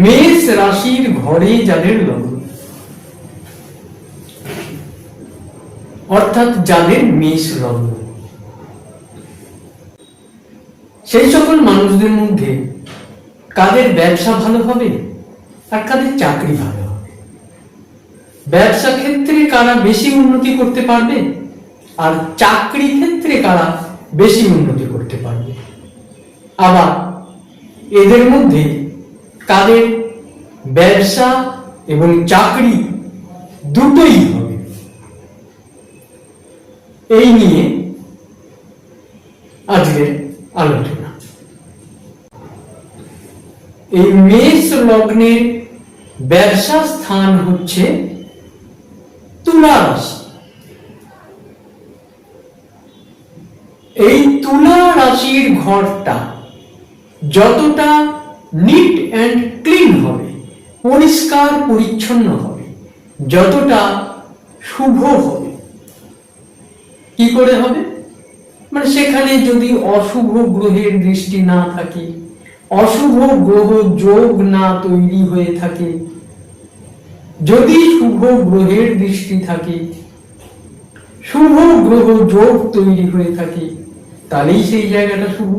মেষ রাশির ঘরে যাদের লগ্ন, অর্থাৎ যাদের মেষ লগ্ন, সেই সকল মানুষদের মধ্যে কাদের ব্যবসা ভালো হবে আর কাদের চাকরি ভালো হবে। ব্যবসা ক্ষেত্রে কারা বেশি উন্নতি করতে পারবে আর চাকরি ক্ষেত্রে কারা বেশি উন্নতি করতে পারবে। আবার এদের মধ্যে কাদের ব্যবসা এবং চাকরি দুটোই হবে, এই নিয়ে আজকের আলোচনা। এই মেষ লগ্নের ব্যবসা স্থান হচ্ছে তুলা রাশি। এই তুলা রাশির ঘরটা যতটা নিট অ্যান্ড ক্লিন হবে, পরিষ্কার পরিচ্ছন্ন হবে, যতটা শুভ হবে। কি করে হবে? মানে সেখানে যদি অশুভ গ্রহের দৃষ্টি না থাকে, অশুভ গ্রহ যোগ না তৈরি হয়ে থাকে, যদি শুভ গ্রহের দৃষ্টি থাকে, শুভ গ্রহ যোগ তৈরি হয়ে থাকে, তাহলেই সেই জায়গাটা শুভ।